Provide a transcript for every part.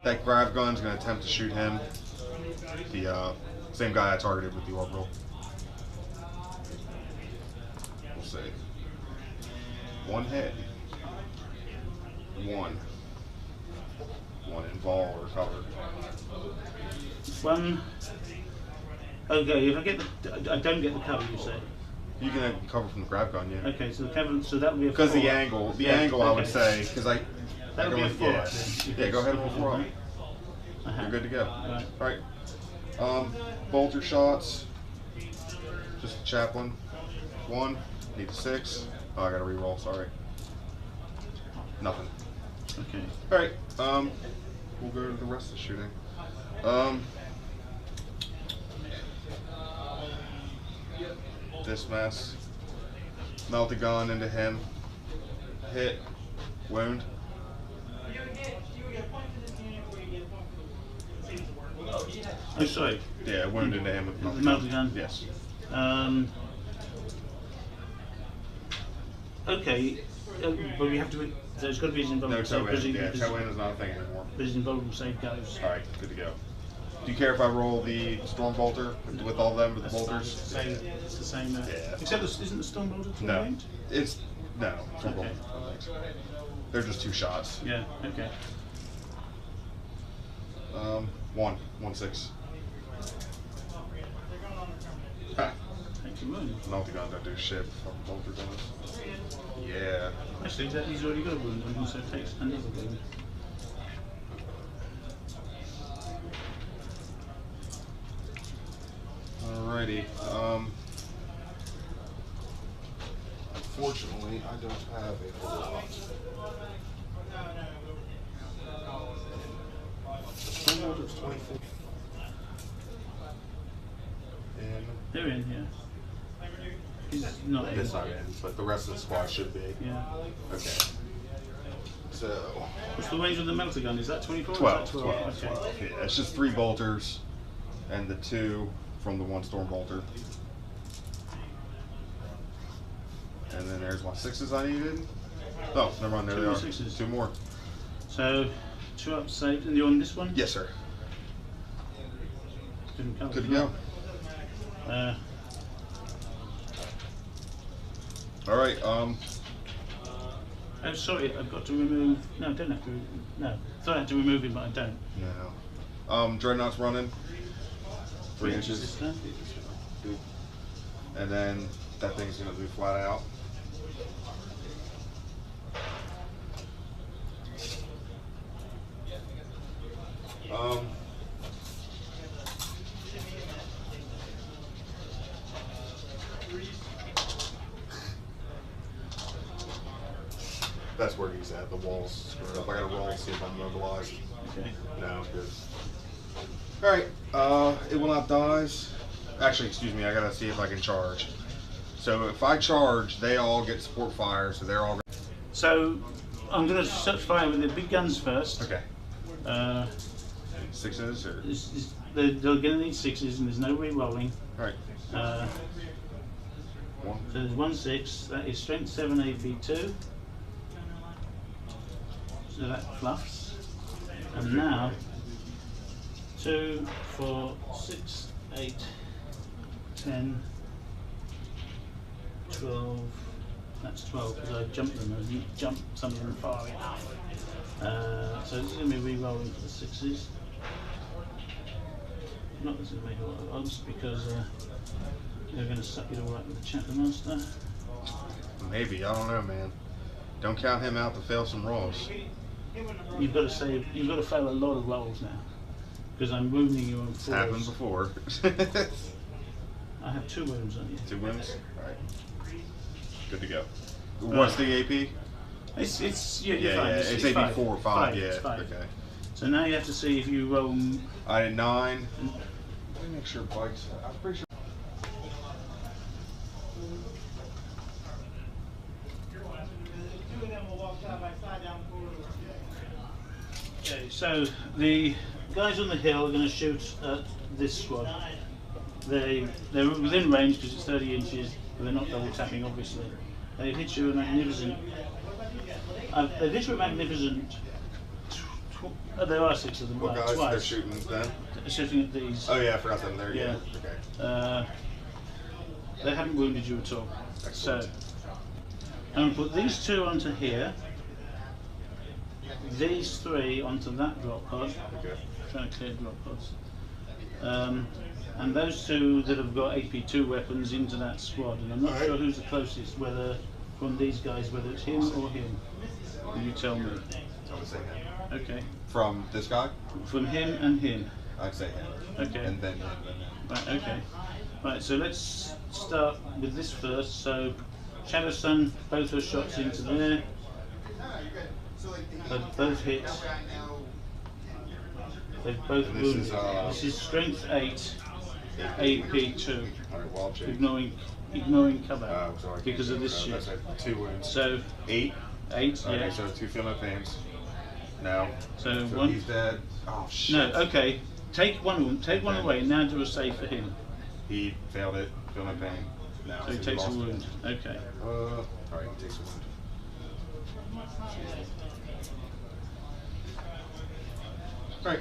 That grav gun's going to attempt to shoot him. The same guy I targeted with the orbital. We'll see. One hit. One involved or covered. One. Okay, if I don't get the cover, you say. You can cover from the grav gun, yeah. Okay, so the cover, so that would be a 4. Because the angle, I would say, because that would be a 4. Yeah, go ahead and pull 4 up. You're good to go. Right. Alright. Bolter shots. Just a chaplain. 1. Need a 6. Oh, I gotta reroll, sorry. Nothing. Okay. Alright, we'll go to the rest of the shooting. This mess. Melt the gun into him. Hit. Wound. Oh, sorry. Yeah, wound into him with the melted gun. Yes. Okay, but we have to. There's got to be involved. No toe in. Yeah, toe in is not a thing anymore. There's involved save goes. All right, good to go. Do you care if I roll the storm bolter with all them with the bolters? Same. It's the same. Yeah. Except isn't the storm bolter too No, late? it's no. Storm Okay. bolter. They're just 2 shots. Yeah. Okay. 1 6. Ha. Thank you, wound. Melty gun don't do shit. Fucking bolter does. Yeah. Actually, he's already got a wound and also takes another wound. Alrighty. Unfortunately, I don't have a whole lot. Storm bolter's 24. And They're in here. He's not in. it's not in, but the rest of the squad should be. Yeah. Okay. So. What's the range of the melter gun? Is that 24? 12. Is that 12. Okay. 12. Yeah, it's just 3 bolters and the 2 from the 1 storm bolter. And then there's my 6s I needed. Oh, never mind, there 2 they more are. 6s. 2 more. So, 2 up saved, and you're on this one? Yes, sir. Didn't count Good as to go. well. Alright, Oh, sorry, I've got to remove. No, I don't have to. No, I thought I had to remove him, but I don't. no. Dreadnought's running. 3 inches. Is that? And then that thing's gonna be flat out. That's where he's at. The wall's screwed up. I gotta roll and see if I'm mobilized. Okay. No, good. Alright, it will not dies. Actually, excuse me, I gotta see if I can charge. So if I charge, they all get support fire, so they're all gonna... So, I'm going to set fire with the big guns first. Okay. 6s or... They're going to need 6s, and there's no re-rolling. Alright. 1. So there's 1 6. That is strength 7 AP2. So that fluffs. And now 2, 4, 6, 8, 10, 12. That's 12 because I jumped them and jumped some of them far enough. So this is going to be re-rolling for the 6s. Not this is going to make a lot of odds because they're going to suck it all up with the Chapter Master. Maybe, I don't know, man. Don't count him out to fail some rolls. You've got to save. You've got to fail a lot of rolls now because I'm wounding you on 4s. It's happened before. I have 2 wounds on you. 2 wounds? Alright. Good to go. What's the AP? It's Yeah, it's AP 4 or 5, yeah. It's 5. Okay. So now you have to see if you roll. I did 9. Let me make sure Bike's. I'm pretty sure. Okay, so the guys on the hill are going to shoot at this squad. They're within range because it's 30 inches, but they're not double tapping, obviously. They hit you a magnificent. They hit you a magnificent there are 6 of them. What right, guys? twice. They're shooting then? They're shooting at these. Oh yeah, I forgot them. There you Yeah. go. Okay. They haven't wounded you at all. Excellent. So I'm going to put these 2 onto here. These 3 onto that drop pod. Okay. Trying to clear drop pods. And those 2 that have got AP2 weapons into that squad. And I'm not sure who's the closest, whether from these guys, whether it's him or him. You tell me. I would say him. Okay. From this guy? From him and him. I'd say him. Okay. And then him. And then. Right, okay. Right, so let's start with this first. So, Shadow Sun, both her shots into there. They've both hit. They've both wounded. This is Strength 8, AP 2. Alright, wild shape. Ignoring cover Sorry, because of this shit. That's 2 wounds. So 8. 8, Okay, yeah. so 2 feel no pains. No. So So 1. he's dead. Oh shit. No, okay. Take one away. Now do a save for him. He failed it. Feel no pain. No. So he takes a lost it. wound. Okay. Alright, he takes a wound. Right.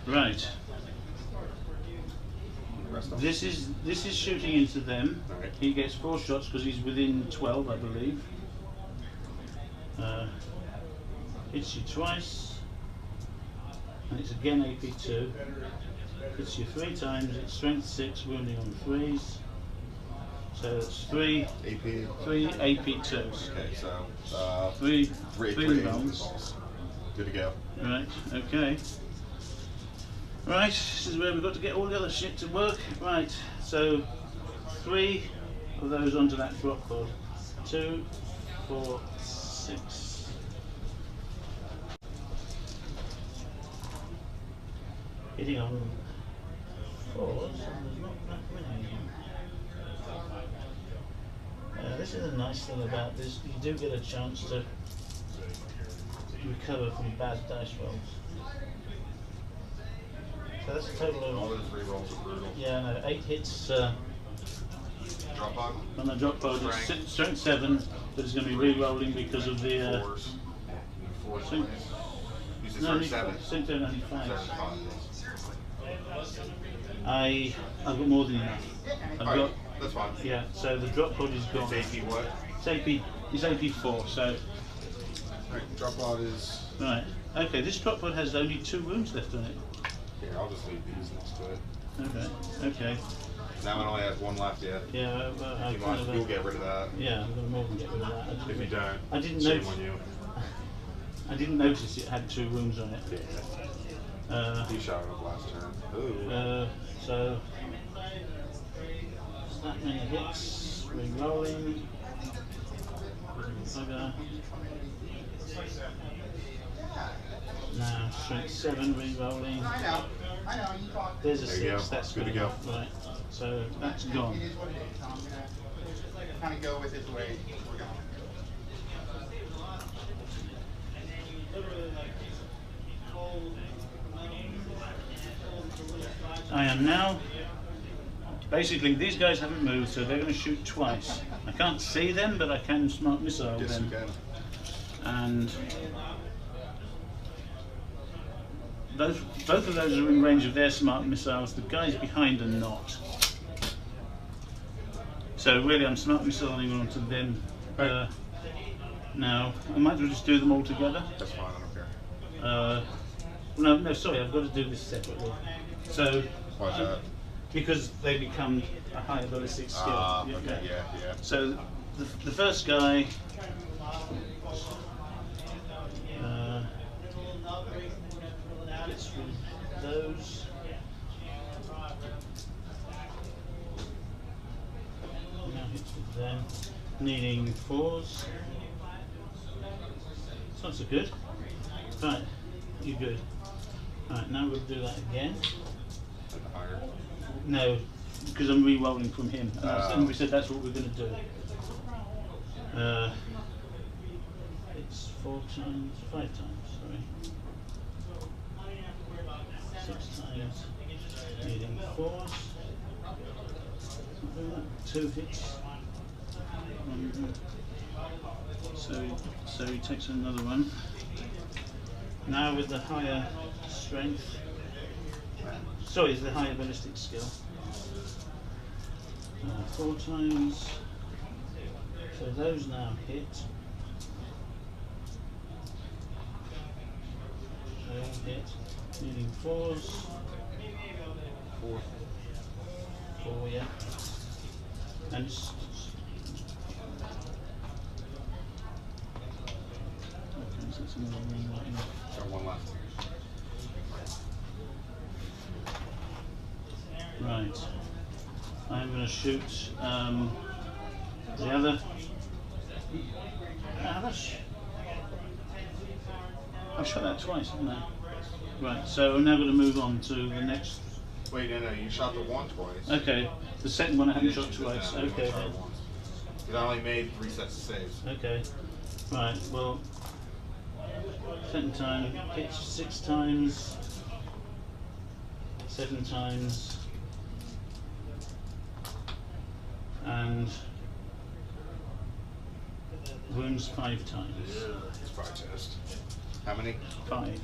Right. Rest off. This is shooting into them. Okay. He gets 4 shots because he's within 12, I believe. Hits you twice, and it's again AP2. Hits you 3 times. It's Strength 6, wounding on 3s. So it's 3 AP. 3 AP2s. Okay, so 3 three rounds. balls. Good to go. Right. Okay. Right. This is where we've got to get all the other shit to work. Right. So 3 of those onto that drop pod. 2, 4, 6. Hitting on 4s, and there's not that many. This is a nice thing about this. You do get a chance to recover from bad dice rolls. So that's a total All of, those 3 rolls are brutal. yeah, no, 8 hits Drop pod. on the drop pod. It's Strength 7, but it's going to be re-rolling because of the. 4s. 4s. Strength- You said No, 7. Strength 7 only 5. 7. I've got more than enough. I've Alright, got, that's fine. yeah, so the drop pod is gone. It's AP what? It's AP4, so. Alright, drop pod is. Right. Okay, this drop pod has only 2 wounds left on it. Here, I'll just leave these next to it. Okay. Now it only has 1 left yet. Yeah, well, I You kind might, of, you'll get rid of that. yeah, I'm going to more than get rid of that. If you don't, I didn't shame notice. on you. I didn't notice it had 2 wounds on it. Yeah. He shot it up last turn. Ooh. So that many hits. Re-rolling. Bugger. Now Strength 7 re-rolling. There's a There you 6. go. That's Good to gone. go. Right. So that's gone. It is what it is, Tom. I'm gonna kind of go with it the way we're going. I am now. Basically, these guys haven't moved, so they're going to shoot twice. I can't see them, but I can smart missile Yes, you them. can. And both of those are in range of their smart missiles. The guys behind are not. So really, I'm smart missiling onto them. Now, I might as well just do them all together. That's fine, I don't care. No, sorry, I've got to do this separately. So, Why is that? because they become a higher ballistic skill. Okay, yeah. So the first guy gets with those. Now hits with them, needing 4s. It's not so good. Right, you're good. Alright, now we'll do that again. Higher. No, because I'm re-rolling from him. And we Oh. said that's what we're going to do. It's 5 times, sorry. 6 times, needing 4s. 2 hits. So he takes another one. Now with the higher strength. Sorry, it's the higher ballistic skill. 4 times. So those now hit. They all hit. Meaning 4s. 4. 4, yeah. And okay, so it's another one right now. Got one left. Right. I'm going to shoot the other. I've shot that twice, haven't I? Right, so I'm now going to move on to the next. Wait, no, you shot the one twice. Okay, the second one I haven't You shot didn't shoot twice. that, you Okay, only shot it once. 'Cause I only made 3 sets of saves. okay. Right, well, second time hits 6 times, 7 times, and wounds 5 times. It's probably test. How many? 5.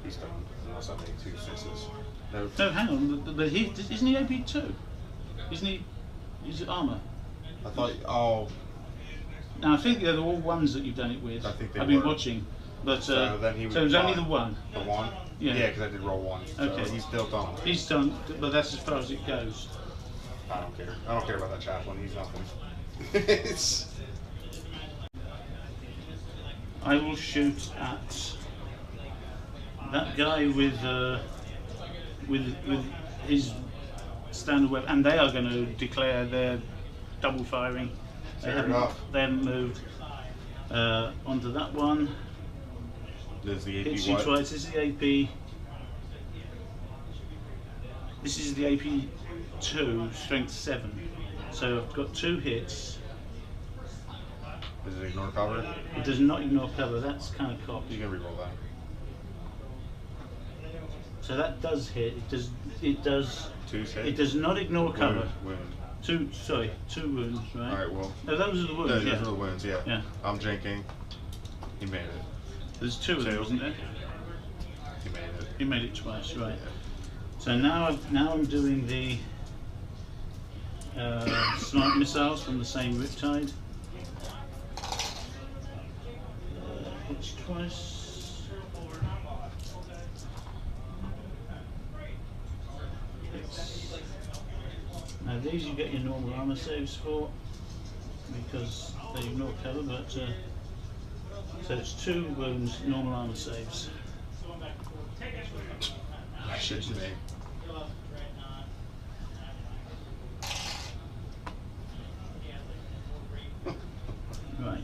He's done. Unless I make 2 6s. No. No, hang on. Isn't he AP 2? Isn't he? Is it armour? I thought. Oh. Now I think they're all ones that you've done it with. I think they I've been were. watching, but So then he would. so it was only the fine. one. The one. Yeah. Yeah, because I did roll 1. So Okay. he's still done. He's done, but that's as far as it goes. I don't care. I don't care about that chaplain. He's nothing. It's. I will shoot at that guy with his standard weapon, and they are going to declare their double firing. Fair enough. They haven't moved onto that one. There's the AP Hits you what? twice. This is the AP. This is the AP 2, strength 7. So I've got 2 hits. Does it ignore cover? It does not ignore cover. That's kind of cocked. You can reroll that. So that does hit. It does. 2 hit? It does not ignore cover. Wound. 2 wounds, right? Alright, well. No, those are the wounds. No, Yeah. those are the wounds, yeah. Yeah. I'm drinking. He made it. There's 2 of them, 2. isn't there? He made it. You made it twice, right? Yeah. So now I'm doing the sniper missiles from the same riptide. Hits twice. Now these you get your normal armor saves for because they ignore cover, but so it's 2 wounds, normal armor saves. Shit to me. Right.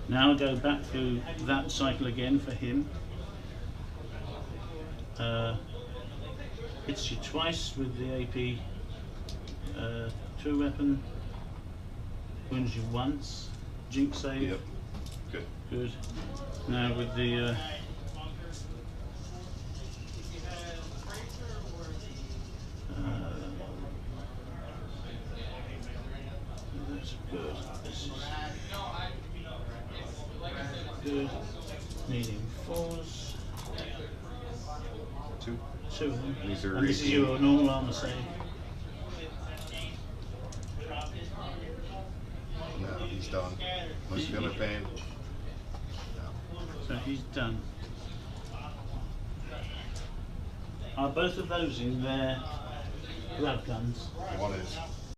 Now go back through that cycle again for him. Hits you twice with the AP 2 weapon. Wounds you once. Jinx save. Yep. Good. Good. Now with the that's good. This is good. Needing 4s. 2. 2 of them. These are And this is 18. your normal armor save. No, he's done. Unless you feel the pain. No. So he's done. Are both of those in their glove guns? One is.